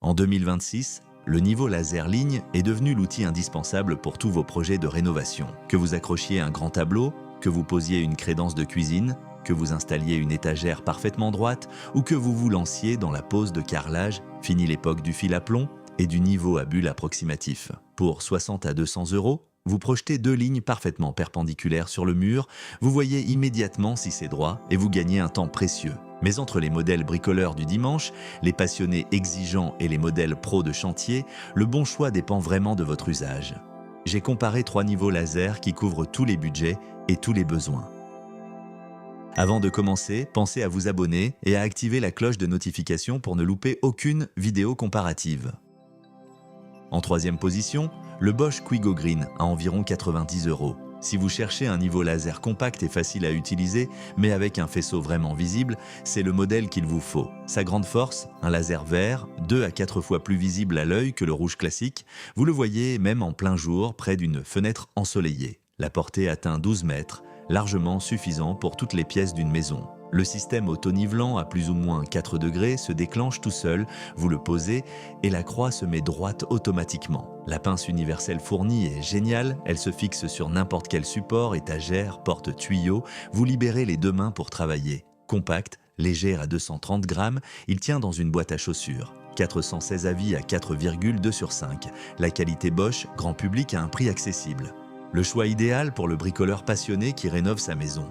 En 2026, le niveau laser ligne est devenu l'outil indispensable pour tous vos projets de rénovation. Que vous accrochiez un grand tableau, que vous posiez une crédence de cuisine, que vous installiez une étagère parfaitement droite ou que vous vous lanciez dans la pose de carrelage, fini l'époque du fil à plomb et du niveau à bulle approximatif. Pour 60 à 200 €, vous projetez 2 lignes parfaitement perpendiculaires sur le mur, vous voyez immédiatement si c'est droit et vous gagnez un temps précieux. Mais entre les modèles bricoleurs du dimanche, les passionnés exigeants et les modèles pros de chantier, le bon choix dépend vraiment de votre usage. J'ai comparé 3 niveaux laser qui couvrent tous les budgets et tous les besoins. Avant de commencer, pensez à vous abonner et à activer la cloche de notification pour ne louper aucune vidéo comparative. En troisième position, le Bosch Quigo Green à environ 90 €. Si vous cherchez un niveau laser compact et facile à utiliser, mais avec un faisceau vraiment visible, c'est le modèle qu'il vous faut. Sa grande force, un laser vert, 2 à 4 fois plus visible à l'œil que le rouge classique, vous le voyez même en plein jour près d'une fenêtre ensoleillée. La portée atteint 12 mètres, largement suffisant pour toutes les pièces d'une maison. Le système auto-nivelant à plus ou moins 4 degrés se déclenche tout seul, vous le posez et la croix se met droite automatiquement. La pince universelle fournie est géniale, elle se fixe sur n'importe quel support, étagère, porte, tuyau, vous libérez les 2 mains pour travailler. Compact, léger à 230 grammes, il tient dans une boîte à chaussures. 416 avis à 4,2 sur 5. La qualité Bosch, grand public à un prix accessible. Le choix idéal pour le bricoleur passionné qui rénove sa maison.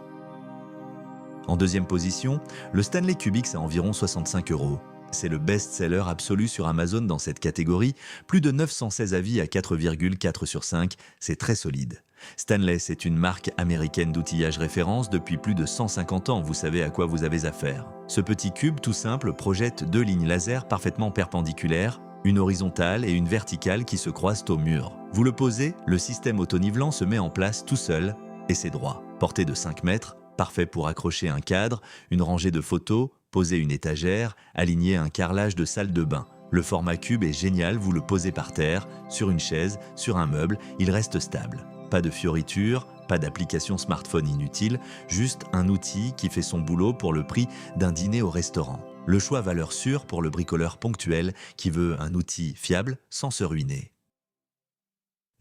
En deuxième position, le Stanley Kubix à environ 65 €. C'est le best-seller absolu sur Amazon dans cette catégorie, plus de 916 avis à 4,4 sur 5, c'est très solide. Stanley, c'est une marque américaine d'outillage référence depuis plus de 150 ans, vous savez à quoi vous avez affaire. Ce petit cube tout simple projette 2 lignes laser parfaitement perpendiculaires, une horizontale et une verticale qui se croisent au mur. Vous le posez, le système auto-nivelant se met en place tout seul et c'est droit. Portée de 5 mètres, parfait pour accrocher un cadre, une rangée de photos, poser une étagère, aligner un carrelage de salle de bain. Le format cube est génial, vous le posez par terre, sur une chaise, sur un meuble, il reste stable. Pas de fioritures, pas d'application smartphone inutile, juste un outil qui fait son boulot pour le prix d'un dîner au restaurant. Le choix valeur sûre pour le bricoleur ponctuel qui veut un outil fiable sans se ruiner.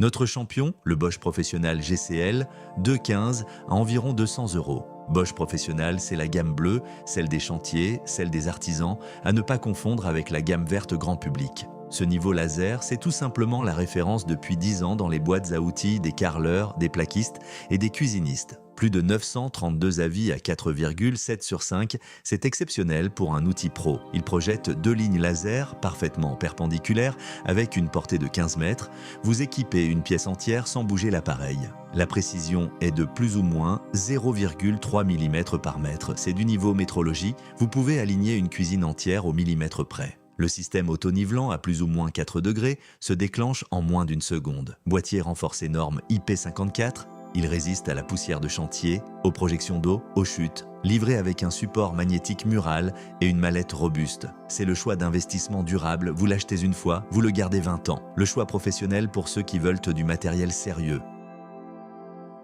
Notre champion, le Bosch Professional GCL, 215 à environ 200 €. Bosch Professional, c'est la gamme bleue, celle des chantiers, celle des artisans, à ne pas confondre avec la gamme verte grand public. Ce niveau laser, c'est tout simplement la référence depuis 10 ans dans les boîtes à outils des carreleurs, des plaquistes et des cuisinistes. Plus de 932 avis à 4,7 sur 5, c'est exceptionnel pour un outil pro. Il projette 2 lignes laser parfaitement perpendiculaires avec une portée de 15 mètres. Vous équipez une pièce entière sans bouger l'appareil. La précision est de plus ou moins 0,3 mm par mètre. C'est du niveau métrologie. Vous pouvez aligner une cuisine entière au millimètre près. Le système auto-nivelant à plus ou moins 4 degrés se déclenche en moins d'une seconde. Boîtier renforcé norme IP54, il résiste à la poussière de chantier, aux projections d'eau, aux chutes, livré avec un support magnétique mural et une mallette robuste. C'est le choix d'investissement durable, vous l'achetez une fois, vous le gardez 20 ans. Le choix professionnel pour ceux qui veulent du matériel sérieux.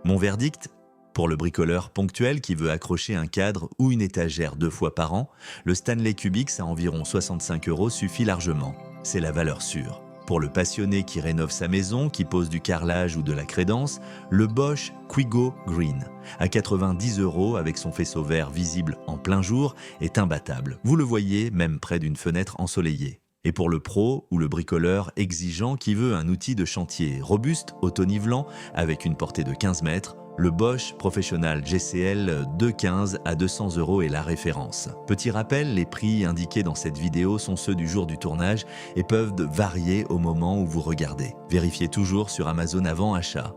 Mon verdict ? Pour le bricoleur ponctuel qui veut accrocher un cadre ou une étagère 2 fois par an, le Stanley Kubix à environ 65 € suffit largement. C'est la valeur sûre. Pour le passionné qui rénove sa maison, qui pose du carrelage ou de la crédence, le Bosch Quigo Green, à 90 € avec son faisceau vert visible en plein jour, est imbattable. Vous le voyez même près d'une fenêtre ensoleillée. Et pour le pro ou le bricoleur exigeant qui veut un outil de chantier robuste, auto-nivelant, avec une portée de 15 mètres, le Bosch Professional GCL 215 à 200 € est la référence. Petit rappel, les prix indiqués dans cette vidéo sont ceux du jour du tournage et peuvent varier au moment où vous regardez. Vérifiez toujours sur Amazon avant achat.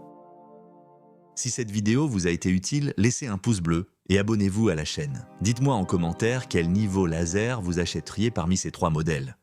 Si cette vidéo vous a été utile, laissez un pouce bleu et abonnez-vous à la chaîne. Dites-moi en commentaire quel niveau laser vous achèteriez parmi ces 3 modèles.